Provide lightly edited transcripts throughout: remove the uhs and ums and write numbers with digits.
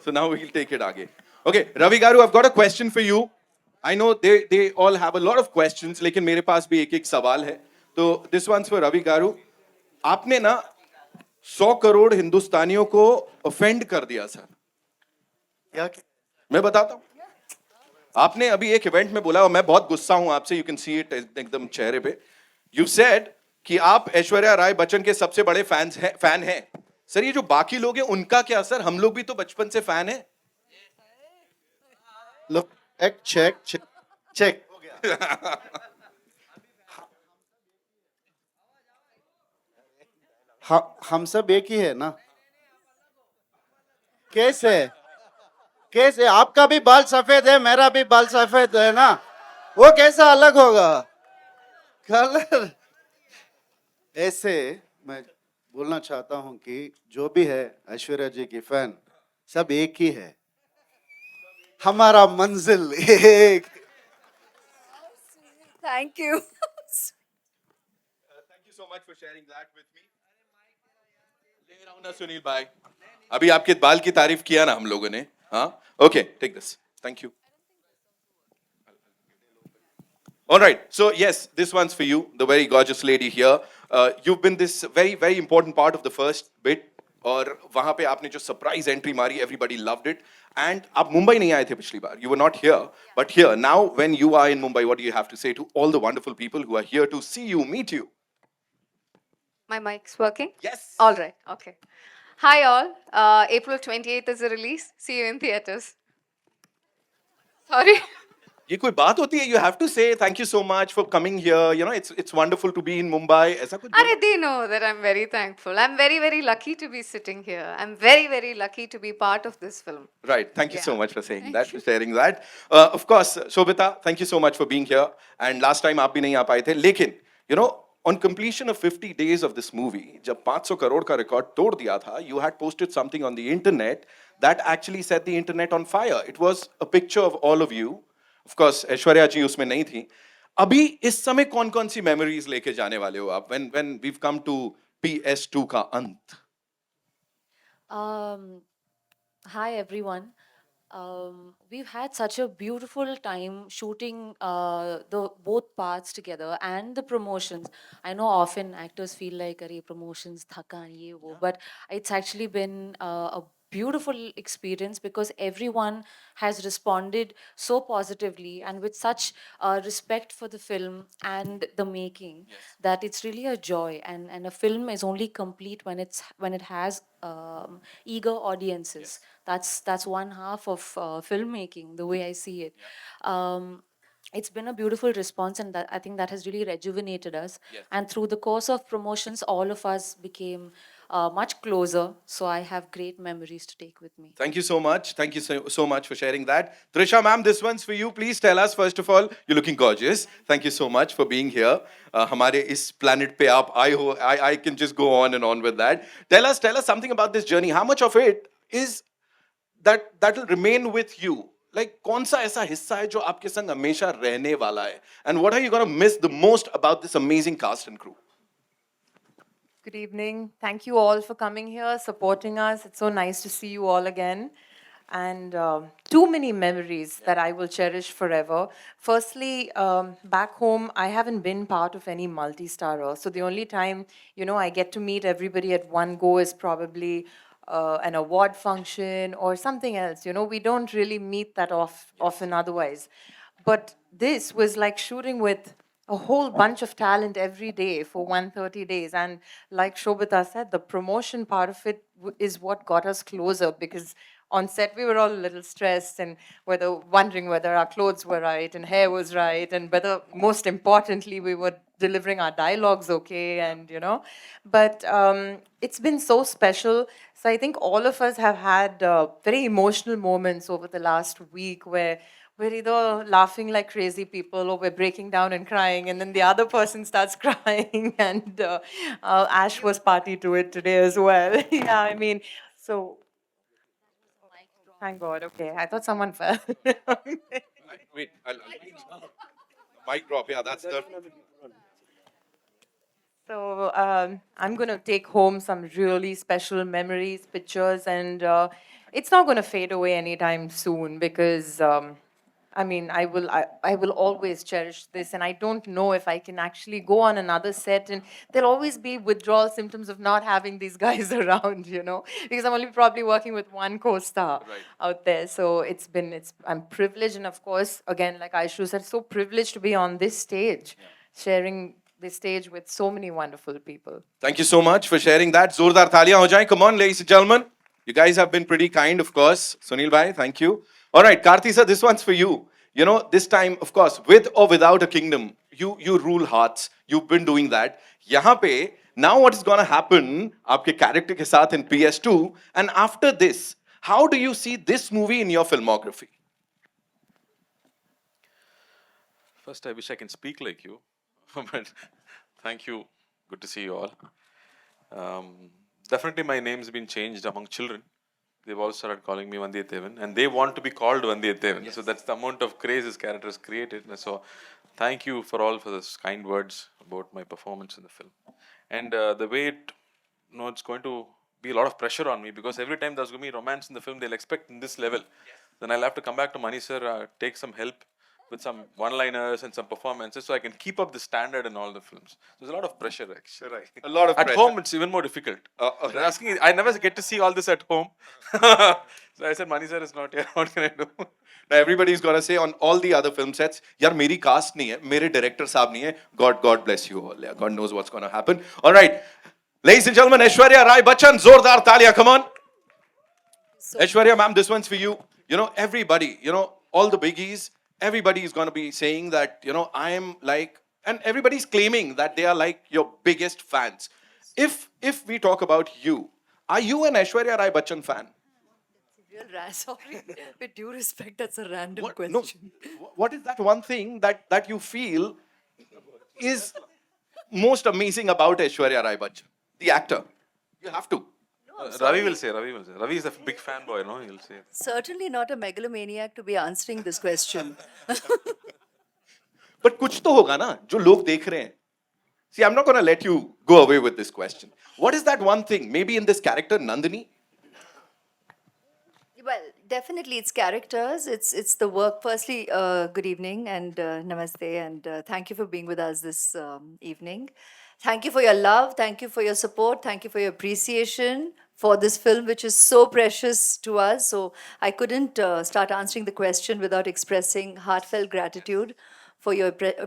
So now we'll take it aage. Okay, Ravi Garu, I've got a question for you. I know they all have a lot of questions, लेकिन मेरे पास भी एक सवाल है. तो this one's for Ravi Garu. आपने ना 100 करोड़ हिंदुस्तानियों को ऑफेंड कर दिया सर. क्या? मैं बताता हूँ. आपने अभी एक इवेंट में बोला और मैं बहुत गुस्सा हूं आपसे. यू कैन सी इट एकदम चेहरे पे. यू सेड कि आप ऐश्वर्या राय बच्चन के सबसे बड़े फैन हैं. सर ये जो बाकी लोग हैं उनका क्या सर? हम लोग भी तो बचपन से फैन हैं. Look, check. हम सब एक ही है ना. कैसे आपका भी बाल सफेद है, मेरा भी बाल सफेद है ना. वो कैसा अलग होगा? कलर. ऐसे मैं बोलना चाहता हूं कि जो भी है ऐश्वर्या जी की फैन सब एक ही है. हमारा मंजिल एक. Thank you. Thank you so much for sharing that with me. ले रहा हूं ना सुनील भाई. अभी आपके बाल की तारीफ किया ना हम लोगों ने. हाँ, okay, take this. Thank you. All right. So yes, this one's for you, the very gorgeous lady here. You've been this very, very important part of the first bit. और वहाँ पे आपने जो surprise entry मारी, everybody loved it. And आप मुंबई नहीं आए थे पिछली बार. You were not here, but here now, when you are in Mumbai, what do you have to say to all the wonderful people who are here to see you, meet you? My mic's working? Yes. All right. Okay. Hi, all. April 28th is the release. See you in theaters. Sorry. ये कोई बात होती है? You have to say thank you so much for coming here. You know, it's wonderful to be in Mumbai. ऐसा कुछ Are they know that I'm very thankful. I'm very, very lucky to be sitting here. I'm very, very lucky to be part of this film. Right. Thank you so Yeah. much for saying that, for sharing that. Of course, Shobita, thank you so much for being here. And last time आप भी नहीं आ पाए थे. लेकिन, you know, on completion of 50 days of this movie, जब 500 करोड़ का record तोड़ दिया था, you had posted something on the internet that actually set the internet on fire. It was a picture of all of you. Of course, Aishwarya जी उसमें नहीं थी. अभी इस समय कौन-कौन सी मेमोरीज लेके जाने वाले हो आप? When we've come to PS2 का अंत. Hi everyone. We've had such a beautiful time shooting the both parts together and the promotions. I know often actors feel like "Arey, promotions thaka ye wo," but it's actually been a beautiful experience because everyone has responded so positively and with such respect for the film and the making that it's really a joy. And a film is only complete when it has eager audiences. That's one half of filmmaking, the way I see it. It's been a beautiful response, and I think that has really rejuvenated us. Yes. And through the course of promotions, all of us became much closer. So I have great memories to take with me. Thank you so much. Thank you so much for sharing that. Trisha ma'am, this one's for you. Please tell us, first of all, you're looking gorgeous. Thank you so much for being here. हमारे इस planet पे आप आए हो. I can just go on and on with that. Tell us something about this journey. How much of it is that will remain with you? Like कौन सा ऐसा हिस्सा है जो आपके संग हमेशा रहने वाला है? And what are you going to miss the most about this amazing cast and crew? Good evening. Thank you all for coming here, supporting us. It's so nice to see you all again. And too many memories that I will cherish forever. Firstly, back home, I haven't been part of any multi-starrer. So the only time, I get to meet everybody at one go is probably an award function or something else. We don't really meet that often otherwise. But this was like shooting with a whole bunch of talent every day for 130 days. And like Shobita said, the promotion part of it is what got us closer, because on set we were all a little stressed and wondering whether our clothes were right and hair was right, and whether, most importantly, we were delivering our dialogues okay. And but it's been so special. So I think all of us have had very emotional moments over the last week where we're either laughing like crazy people or we're breaking down and crying, and then the other person starts crying. And Ash was party to it today as well. Yeah, I mean, so thank God. Okay, I thought someone fell. Wait, mic drop. Yeah, that's the. So I'm going to take home some really special memories, pictures, and it's not going to fade away anytime soon because I mean, I will always cherish this, and I don't know if I can actually go on another set, and there'll always be withdrawal symptoms of not having these guys around, you know, because I'm only probably working with one co-star out there. So I'm privileged, and of course, again, like Aishu said, so privileged to be on this stage, sharing this stage with so many wonderful people. Thank you so much for sharing that. Zordar taliyan ho jaye. Come on, ladies and gentlemen. You guys have been pretty kind, of course. Sunil bhai, thank you. All right, Karthi sir, this one's for you. You know, this time, of course, with or without a kingdom, you rule hearts. You've been doing that. Yahan pe, now what is going to happen आपके character के साथ in PS2, and after this, how do you see this movie in your filmography? First, I wish I can speak like you, but thank you. Good to see you all. Definitely, my name's been changed among children. They've all started calling me Vandiyathevan, and they want to be called Vandiyathevan. So that's the amount of craze this character has created. And so, thank you for those kind words about my performance in the film. And the way it's going to be a lot of pressure on me because every time there's going to be romance in the film, they'll expect in this level. Then I'll have to come back to Mani sir, take some help with some one-liners and some performances so I can keep up the standard in all the films. There's a lot of pressure actually. Right. A lot of At pressure. home, it's even more difficult. They're asking, I never get to see all this at home. So I said, Mani sir is not here. What can I do? Now everybody's gonna say on all the other film sets, यार मेरी cast नहीं है, मेरे director साहब नहीं है. God bless you all. Yeah, God knows what's gonna happen. All right, ladies and gentlemen, Aishwarya Rai Bachchan, zordar talia, come on. Aishwarya ma'am, this one's for you. You know, everybody, you know, all the biggies, everybody is gonna be saying that, you know, I am like, and everybody's claiming that they are like your biggest fans. If we talk about you, are you an Aishwarya Rai Bachchan fan? Sorry, with due respect, that's a random What, question. no, what is that one thing that you feel is most amazing about Aishwarya Rai Bachchan, the actor? You have to. Ravi will say. Ravi is a big fanboy, no? He'll say. Certainly not a megalomaniac to be answering this question. But कुछ तो होगा ना जो लोग देख रहे हैं. See, I'm not going to let you go away with this question. What is that one thing? Maybe in this character, Nandini? Well, definitely it's characters, it's the work. Firstly, good evening and namaste, and thank you for being with us this evening. Thank you for your love, thank you for your support, thank you for your appreciation for this film, which is so precious to us. So I couldn't start answering the question without expressing heartfelt gratitude for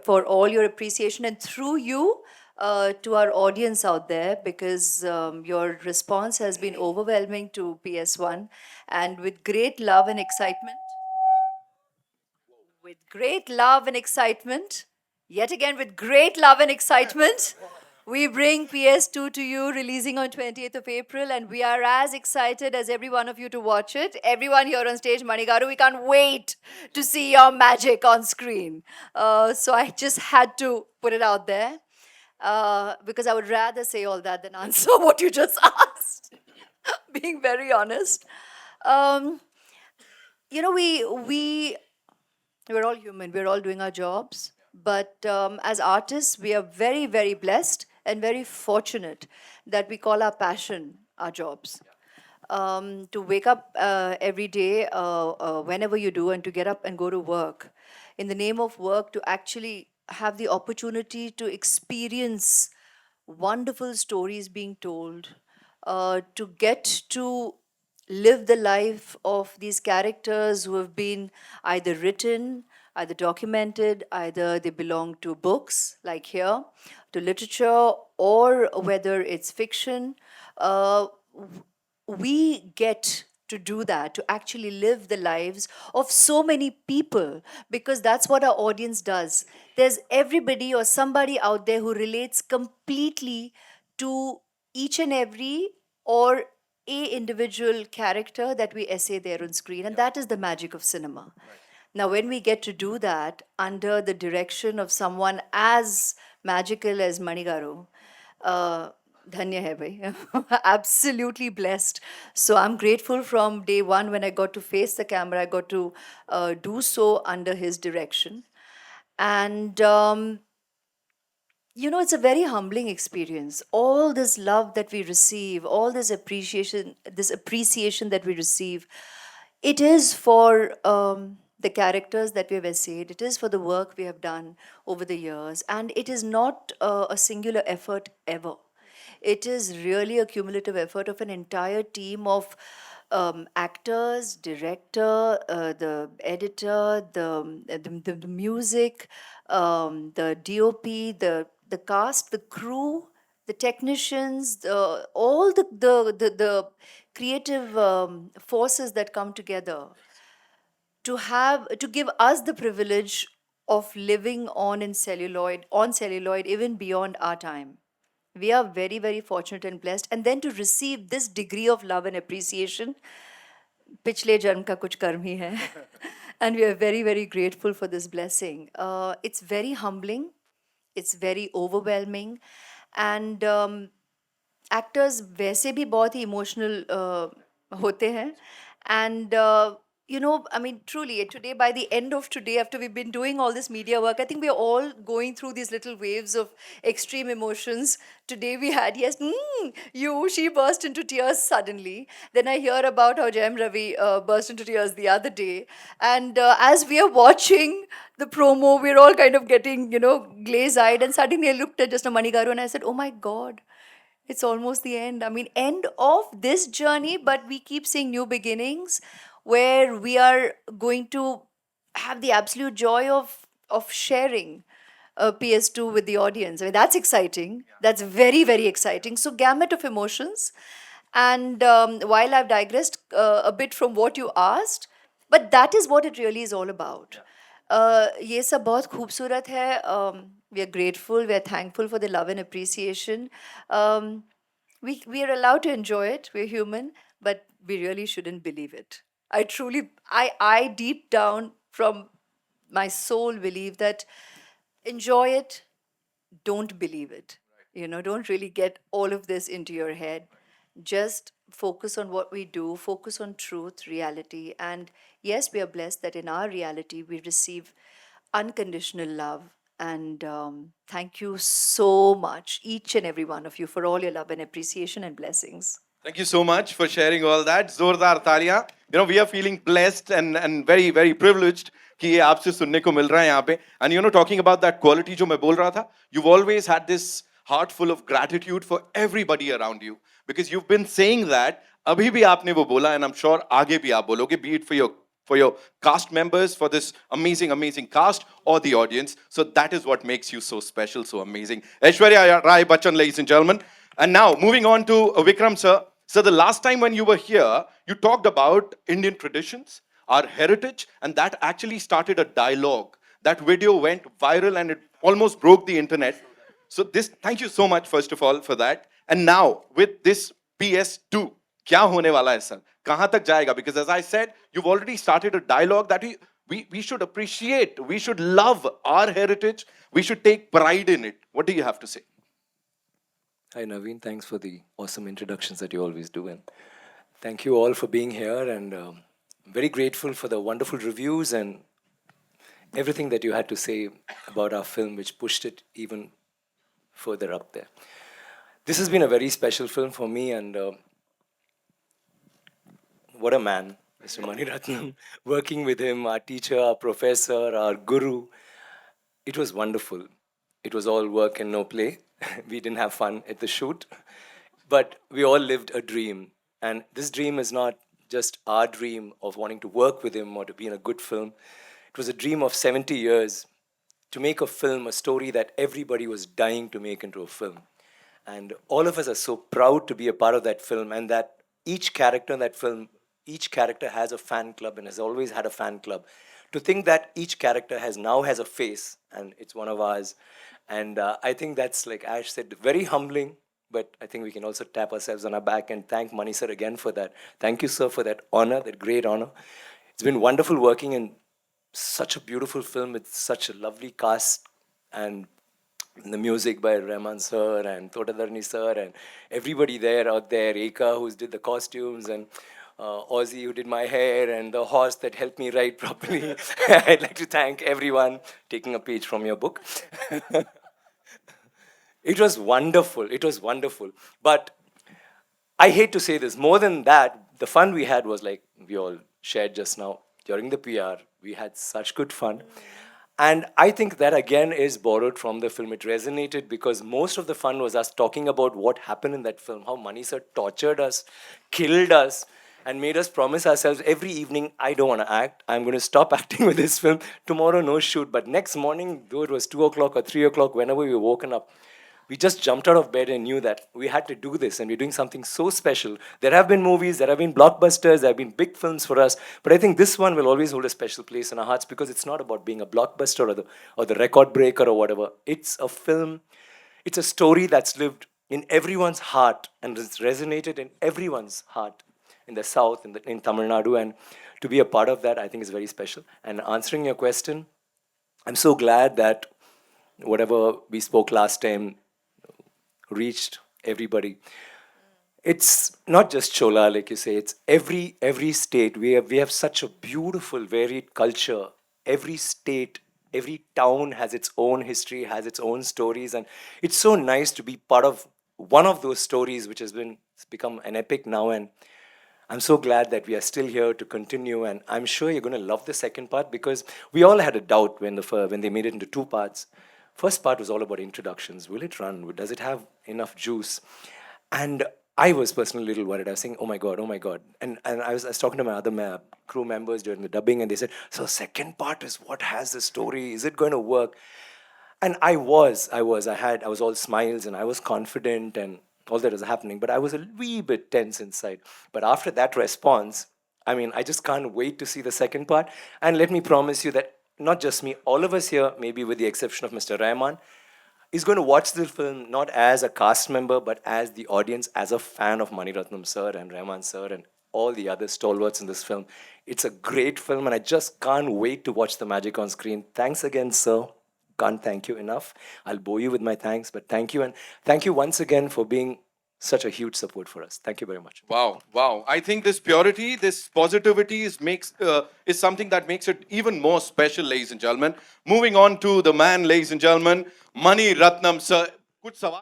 for all your appreciation, and through you to our audience out there, because your response has been overwhelming to PS1, and with great love and excitement, yet again with great love and excitement, we bring PS2 to you, releasing on 20th of April, and we are as excited as every one of you to watch it. Everyone here on stage, Manigaru, we can't wait to see your magic on screen. So I just had to put it out there. Because I would rather say all that than answer what you just asked, being very honest. You know, we're all human, we're all doing our jobs, but as artists, we are very, very blessed and very fortunate that we call our passion our jobs. To wake up every day, whenever you do, and to get up and go to work, in the name of work, to actually have the opportunity to experience wonderful stories being told, to get to live the life of these characters who have been either written, either documented, either they belong to books, like here, to literature, or whether it's fiction. We get to do that, to actually live the lives of so many people, because that's what our audience does. There's everybody or somebody out there who relates completely to each and every or a individual character that we essay there on screen, and that is the magic of cinema. Now, when we get to do that under the direction of someone as magical as Manigaru, Dhanya hai bhai. Absolutely blessed. So I'm grateful from day one when I got to face the camera, I got to do so under his direction. And you know, it's a very humbling experience. All this love that we receive, all this appreciation that we receive, it is for the characters that we have essayed, it is for the work we have done over the years, and it is not a singular effort ever. It is really a cumulative effort of an entire team of actors, director, the editor, the music, the DOP, the cast, the crew, the technicians, all the creative forces that come together to give us the privilege of living on celluloid even beyond our time. We are very, very fortunate and blessed, and then to receive this degree of love and appreciation, पिछले जन्म का कुछ कर्म ही है. And we are very, very grateful for this blessing. It's very humbling, it's very overwhelming, and actors वैसे भी बहुत ही emotional होते हैं and you know, I mean, truly, today, by the end of today, after we've been doing all this media work, I think we're all going through these little waves of extreme emotions. Today we had, yes, she burst into tears suddenly. Then I hear about how Jayam Ravi burst into tears the other day. And as we are watching the promo, we're all kind of getting, you know, glaze-eyed. And suddenly I looked at just a Manigaru and I said, oh my God, it's almost the end. I mean, end of this journey, but we keep seeing new beginnings where we are going to have the absolute joy of sharing PS2 with the audience. I mean, that's exciting. That's very, very exciting. So, gamut of emotions. And while I've digressed a bit from what you asked, but that is what it really is all about. ये सब बहुत खूबसूरत है. We are grateful, we are thankful for the love and appreciation. We are allowed to enjoy it. We're human, but we really shouldn't believe it. I deep down from my soul believe that enjoy it, don't believe it. You know, don't really get all of this into your head. Just focus on what we do, focus on truth, reality. And yes, we are blessed that in our reality we receive unconditional love. And thank you so much, each and every one of you, for all your love and appreciation and blessings. Thank you so much for sharing all that. Zordar तालियां. You know, we are feeling blessed and very, very privileged कि ये आपसे सुनने को मिल रहा है यहाँ पे. And you know, talking about that quality जो मैं बोल रहा था, you've always had this heart full of gratitude for everybody around you. Because you've been saying that, अभी भी आपने वो बोला, and I'm sure आगे भी आप बोलोगे, be it for your cast members, for this amazing, amazing cast, or the audience. So that is what makes you so special, so amazing. Aishwarya Rai Bachchan, ladies and gentlemen. And now, moving on to Vikram, sir. So the last time when you were here, you talked about Indian traditions, our heritage, and that actually started a dialogue. That video went viral and it almost broke the internet. So thank you so much, first of all, for that. And now, with this PS2, क्या होने वाला है sir? कहां तक जाएगा? Because as I said, you've already started a dialogue that we should appreciate, we should love our heritage, we should take pride in it. What do you have to say? Hi Naveen, thanks for the awesome introductions that you always do, and thank you all for being here, and very grateful for the wonderful reviews and everything that you had to say about our film, which pushed it even further up there. This has been a very special film for me, and what a man, Mr. Mani Ratnam. Working with him, our teacher, our professor, our guru, it was wonderful. It was all work and no play. We didn't have fun at the shoot, but we all lived a dream. And this dream is not just our dream of wanting to work with him or to be in a good film. It was a dream of 70 years to make a film, a story that everybody was dying to make into a film. And all of us are so proud to be a part of that film, and that each character in that film, each character has a fan club and has always had a fan club. To think that each character now has a face, and it's one of ours. And I think that's, like Ash said, very humbling, but I think we can also tap ourselves on our back and thank Mani sir again for that. Thank you, sir, for that honor, that great honor. It's been wonderful working in such a beautiful film with such a lovely cast, and the music by Rahman sir and Totadarni sir and everybody out there, Eka who did the costumes, and Ozzy who did my hair, and the horse that helped me write properly. I'd like to thank everyone taking a page from your book. It was wonderful. It was wonderful. But I hate to say this. More than that, the fun we had was like we all shared just now during the PR. We had such good fun. And I think that again is borrowed from the film. It resonated because most of the fun was us talking about what happened in that film, how Mani sir tortured us, killed us, and made us promise ourselves every evening, I don't want to act. I'm going to stop acting with this film. Tomorrow, no shoot. But next morning, though it was 2 o'clock or 3 o'clock, whenever we were woken up, we just jumped out of bed and knew that we had to do this and we're doing something so special. There have been movies, there have been blockbusters, there have been big films for us, but I think this one will always hold a special place in our hearts because it's not about being a blockbuster or the record breaker or whatever. It's a film, it's a story that's lived in everyone's heart and has resonated in everyone's heart in the South, in Tamil Nadu, and to be a part of that, I think is very special. And answering your question, I'm so glad that whatever we spoke last time reached everybody. It's not just Chola, like you say. It's every state. We have such a beautiful, varied culture. Every state, every town has its own history, has its own stories, and it's so nice to be part of one of those stories, which it's become an epic now. And I'm so glad that we are still here to continue, and I'm sure you're going to love the second part because we all had a doubt when they made it into two parts. First part was all about introductions. Will it run? Does it have enough juice? And I was personally a little worried. I was saying, oh my God, oh my God. And I was talking to my other crew members during the dubbing, and they said, so second part is what has the story? Is it going to work? And I was all smiles and I was confident and all that was happening, but I was a wee bit tense inside. But after that response, I mean, I just can't wait to see the second part. And let me promise you that not just me, all of us here, maybe with the exception of Mr. Rahman, is going to watch the film not as a cast member, but as the audience, as a fan of Mani Ratnam sir and Rahman sir and all the other stalwarts in this film. It's a great film, and I just can't wait to watch the magic on screen. Thanks again, sir. Can't thank you enough. I'll bore you with my thanks, but thank you. And thank you once again for being such a huge support for us. Thank you very much. Wow, wow. I think this purity, this positivity is something that makes it even more special, ladies and gentlemen. Moving on to the man, ladies and gentlemen, Mani Ratnam sir. Kuch sawal